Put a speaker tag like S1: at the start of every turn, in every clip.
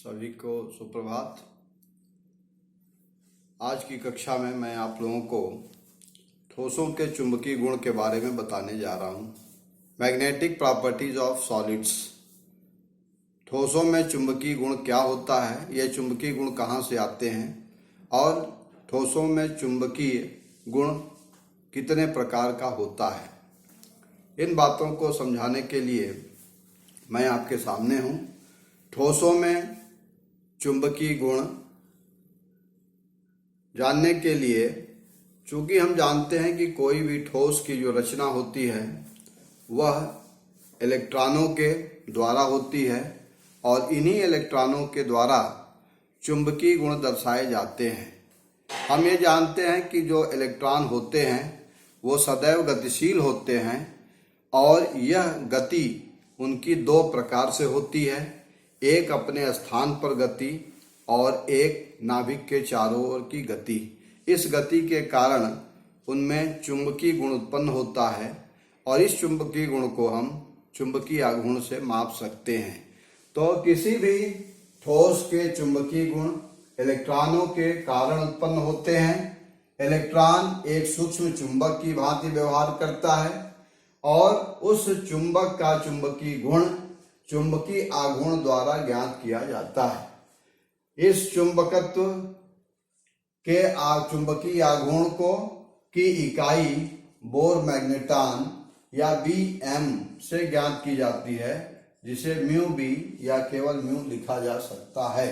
S1: सभी को सुप्रभात। आज की कक्षा में मैं आप लोगों को ठोसों के चुंबकीय गुण के बारे में बताने जा रहा हूँ। Magnetic properties of solids. ठोसों में चुंबकीय गुण क्या होता है, यह चुंबकीय गुण कहाँ से आते हैं और ठोसों में चुंबकीय गुण कितने प्रकार का होता है, इन बातों को समझाने के लिए मैं आपके सामने हूँ। ठोसों में चुंबकीय गुण जानने के लिए, चूंकि हम जानते हैं कि कोई भी ठोस की जो रचना होती है वह इलेक्ट्रॉनों के द्वारा होती है और इन्हीं इलेक्ट्रॉनों के द्वारा चुंबकीय गुण दर्शाए जाते हैं। हम ये जानते हैं कि जो इलेक्ट्रॉन होते हैं वो सदैव गतिशील होते हैं और यह गति उनकी दो प्रकार से होती है, एक अपने स्थान पर गति और एक नाभिक के चारों ओर की गति। इस गति के कारण उनमें चुंबकीय गुण उत्पन्न होता है और इस चुंबकीय गुण को हम चुंबकीय आघूर्ण से माप सकते हैं। तो किसी भी ठोस के चुंबकीय गुण इलेक्ट्रॉनों के कारण उत्पन्न होते हैं। इलेक्ट्रॉन एक सूक्ष्म चुंबक की भांति व्यवहार करता है और उस चुंबक का चुंबकीय गुण चुंबकीय आघूर्ण द्वारा ज्ञात किया जाता है। इस चुंबकत्व के चुंबकीय आघूर्ण को की इकाई बोर मैग्नेटॉन या Bm से ज्ञात की जाती है, जिसे म्यू बी या केवल म्यू लिखा जा सकता है।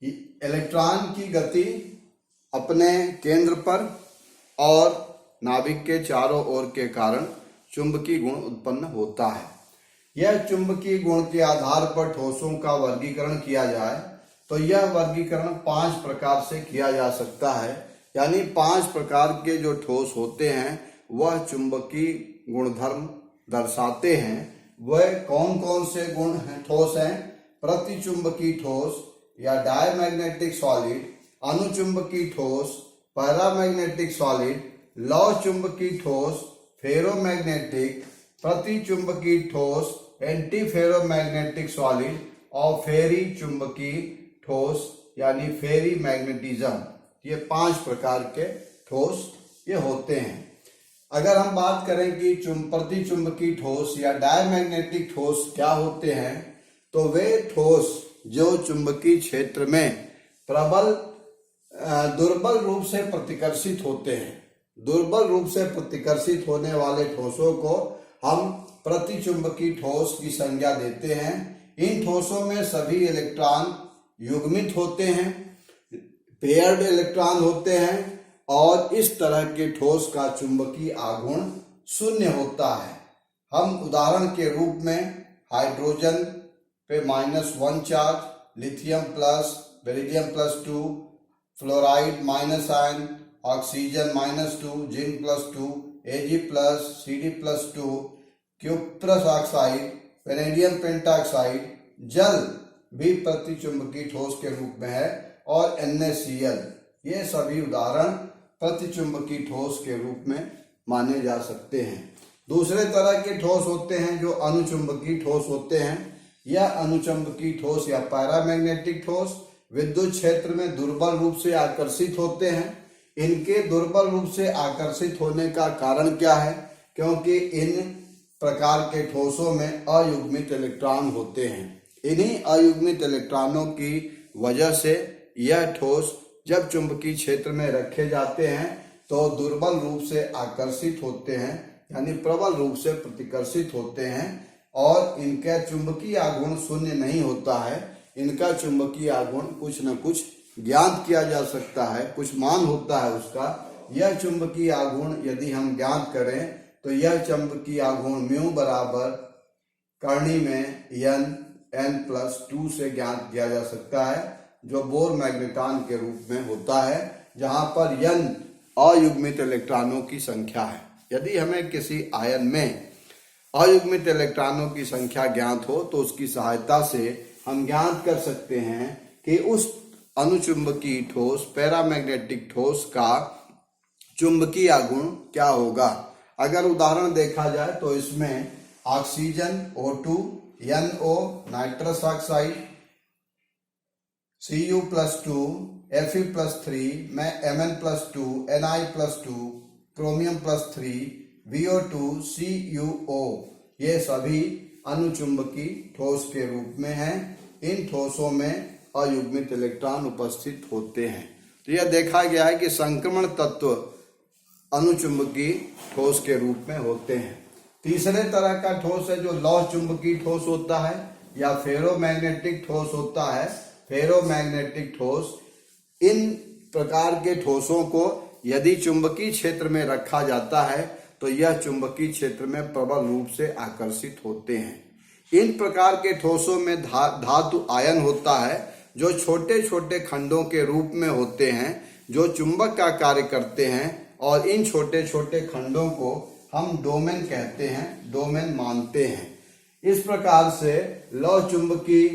S1: इलेक्ट्रॉन की गति अपने केंद्र पर और नाभिक के चारों ओर के कारण चुंबकीय गुण उत्पन्न होता है। यह चुंबकीय गुण के आधार पर ठोसों का वर्गीकरण किया जाए तो यह वर्गीकरण 5 प्रकार से किया जा सकता है। यानी 5 प्रकार के जो ठोस होते हैं वह चुंबकीय गुणधर्म दर्शाते हैं। वह कौन कौन से गुण हैं, ठोस हैं? प्रतिचुंबकीय ठोस या डायमैग्नेटिक सॉलिड, अनुचुंबकीय ठोस, पैरामैग्नेटिक सॉलिड, लौ चुंबकीय ठोस, फेरोमैग्नेटिक, प्रतिचुंबकीय ठोस, एंटी फेरोमैग्नेटिक सॉलिड और फेरी चुंबकीय ठोस यानी फेरी मैग्नेटिज्म। ये 5 प्रकार के ठोस ये होते हैं। अगर हम बात करें कि प्रतिचुंबकीय ठोस या डायमैग्नेटिक ठोस क्या होते हैं, तो वे ठोस जो चुंबकीय क्षेत्र में दुर्बल रूप से प्रतिकर्षित होते हैं। दुर्बल रूप से प्रतिकर्षित होने वाले ठोसों को हम प्रतिचुंबकीय ठोस की संज्ञा देते हैं। इन ठोसों में सभी इलेक्ट्रॉन युग्मित होते हैं, पेयर्ड इलेक्ट्रॉन होते हैं और इस तरह के ठोस का चुंबकीय आघूर्ण शून्य होता है। हम उदाहरण के रूप में हाइड्रोजन पे -1 charge, lithium plus, beryllium +2, fluoride -ion, oxygen -2, zinc +2, Ag+, Cd+2, cuprous oxide, vanadium pentoxide, जल भी प्रतिचुंबकीय ठोस के रूप में है और NaCl, ये सभी उदाहरण प्रतिचुंबकीय ठोस के रूप में माने जा सकते हैं। दूसरे तरह के ठोस होते हैं जो अनुचुंबकीय ठोस होते हैं। यह अनुचुंबकीय ठोस या पैरामैग्नेटिक ठोस विद्युत क्षेत्र में दुर्बल रूप से आकर्षित होते हैं। इनके दुर्बल रूप से आकर्षित होने का कारण क्या है? क्योंकि इन प्रकार के ठोसों में अयुग्मित इलेक्ट्रॉन होते हैं। इन्हीं अयुग्मित इलेक्ट्रॉनों की वजह से यह ठोस जब चुंबकीय क्षेत्र में रखे जाते हैं तो दुर्बल रूप से आकर्षित होते हैं, यानी प्रबल रूप से प्रतिकर्षित होते हैं और इनका चुंबकीय आघूर्ण शून्य नहीं होता है। इनका चुंबकीय आघूर्ण कुछ न कुछ ज्ञात किया जा सकता है, कुछ मान होता है उसका। यह चुंबकीय आघूर्ण यदि हम ज्ञात करें तो यह चुंबकीय आघूर्ण म्यू बराबर करणी में n+2 से ज्ञात किया जा सकता है, जो बोर मैग्नेटॉन के रूप में होता है, जहां पर n अयुग्मित इलेक्ट्रॉनों की संख्या है। यदि हमें किसी आयन में अयुग्मित इलेक्ट्रॉनों की संख्या ज्ञात हो तो उसकी सहायता से हम ज्ञात कर सकते हैं कि उस अनुचुंबकीय ठोस पैरामैग्नेटिक ठोस का चुंबकीय आघूर्ण क्या होगा। अगर उदाहरण देखा जाए तो इसमें oxygen O2, NO nitrous oxide, Cu+2, Fe+3 में Mn+2, Ni+2, क्रोमियम+3, VO2, CuO, ये सभी अनुचुंबकी ठोस के रूप में हैं। इन ठोसों में अयुग्मित इलेक्ट्रॉन उपस्थित होते हैं। तो यह देखा गया है कि संक्रमण तत्व अनुचुंबकी ठोस के रूप में होते हैं। तीसरे तरह का ठोस है जो लौह चुंबकीय ठोस होता है या फेरोमैग्नेटिक ठोस होता है। फेरोमैग्नेटिक ठोस, इन प्रकार के ठोसों को यदि चुंबकीय क्षेत्र में रखा जाता है तो यह चुंबकीय क्षेत्र में प्रबल रूप से आकर्षित होते हैं। इन प्रकार के ठोसों में धातु आयन होता है जो छोटे छोटे खंडों के रूप में होते हैं जो चुंबक का कार्य करते हैं, और इन छोटे छोटे खंडों को हम डोमेन कहते हैं, डोमेन मानते हैं। इस प्रकार से लौह चुंबकीय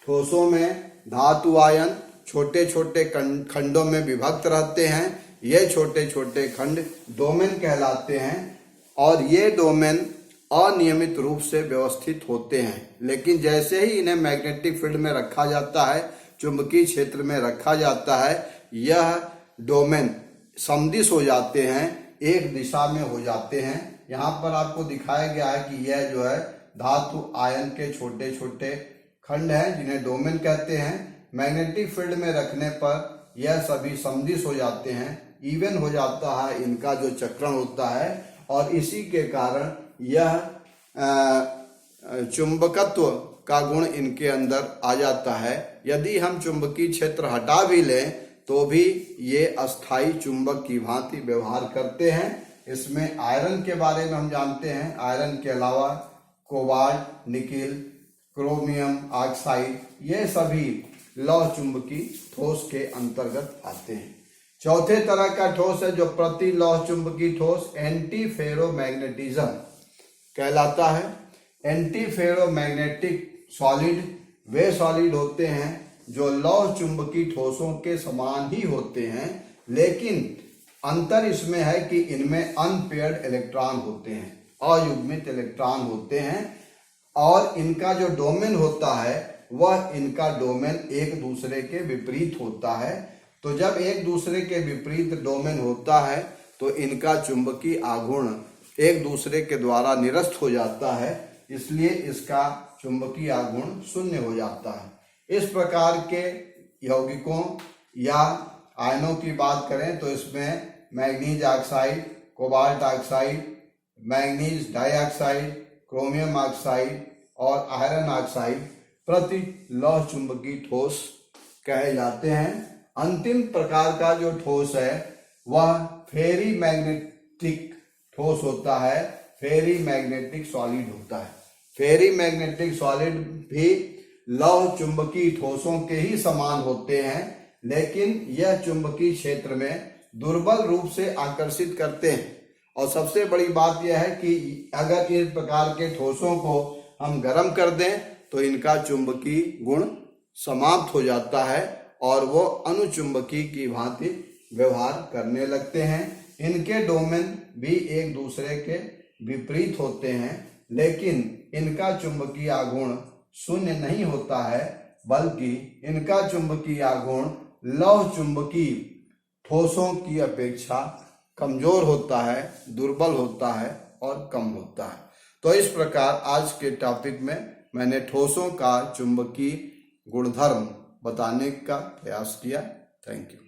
S1: ठोसों में धातु आयन छोटे छोटे खंडों में विभक्त रहते हैं। ये छोटे छोटे खंड डोमेन कहलाते हैं और ये डोमेन अनियमित रूप से व्यवस्थित होते हैं, लेकिन जैसे ही इन्हें मैग्नेटिक फील्ड में रखा जाता है, चुंबकीय क्षेत्र में रखा जाता है, यह डोमेन समदिश हो जाते हैं, एक दिशा में हो जाते हैं। यहाँ पर आपको दिखाया गया है कि यह जो है धातु आयन के छोटे छोटे खंड हैं जिन्हें डोमेन कहते हैं। मैग्नेटिक फील्ड में रखने पर यह सभी समदिश हो जाते हैं, इवन हो जाता है इनका जो चक्रण होता है, और इसी के कारण यह चुंबकत्व का गुण इनके अंदर आ जाता है। यदि हम चुंबकीय क्षेत्र हटा भी लें तो भी ये अस्थाई चुंबक की भांति व्यवहार करते हैं। इसमें आयरन के बारे में हम जानते हैं। आयरन के अलावा कोबाल्ट, निकिल, क्रोमियम ऑक्साइड, ये सभी लौह चुंबकीय ठोस के अंतर्गत आते हैं। चौथे तरह का ठोस है जो प्रति लौह चुंबकीय ठोस एंटी फेरोमैग्नेटिज्म कहलाता है। एंटी फेरोमैग्नेटिक सॉलिड वे सॉलिड होते हैं जो लौह चुंबकीय ठोसों के समान ही होते हैं, लेकिन अंतर इसमें है कि इनमें अनपेयर्ड इलेक्ट्रॉन होते हैं, अयुग्मित इलेक्ट्रॉन होते हैं, और इनका जो डोमेन होता है वह इनका डोमेन एक दूसरे के विपरीत होता है। तो जब एक दूसरे के विपरीत डोमेन होता है तो इनका चुंबकीय आघूर्ण एक दूसरे के द्वारा निरस्त हो जाता है, इसलिए इसका चुंबकीय आघूर्ण शून्य हो जाता है। इस प्रकार के यौगिकों या आयनों की बात करें तो इसमें manganese oxide, cobalt oxide, manganese dioxide, chromium oxide और आयरन ऑक्साइड प्रति लौह चुंबकीय ठोस कहे जाते हैं। अंतिम प्रकार का जो ठोस है वह फेरी मैग्नेटिक ठोस होता है, फेरी मैग्नेटिक सॉलिड होता है। फेरी मैग्नेटिक सॉलिड भी लौह चुंबकीय ठोसों के ही समान होते हैं, लेकिन यह चुंबकीय क्षेत्र में दुर्बल रूप से आकर्षित करते हैं। और सबसे बड़ी बात यह है कि अगर इस प्रकार के ठोसों को हम गर्म कर दें तो इनका चुंबकीय गुण समाप्त हो जाता है और वो अनुचुंबकीय की भांति व्यवहार करने लगते हैं। इनके डोमेन भी एक दूसरे के विपरीत होते हैं, लेकिन इनका चुंबकीय आघूर्ण शून्य नहीं होता है, बल्कि इनका चुंबकीय आघूर्ण लौह चुंबकीय ठोसों की अपेक्षा कमजोर होता है, दुर्बल होता है और कम होता है। तो इस प्रकार आज के टॉपिक में मैंने ठोसों का चुंबकीय गुणधर्म बताने का प्रयास किया। Thank you.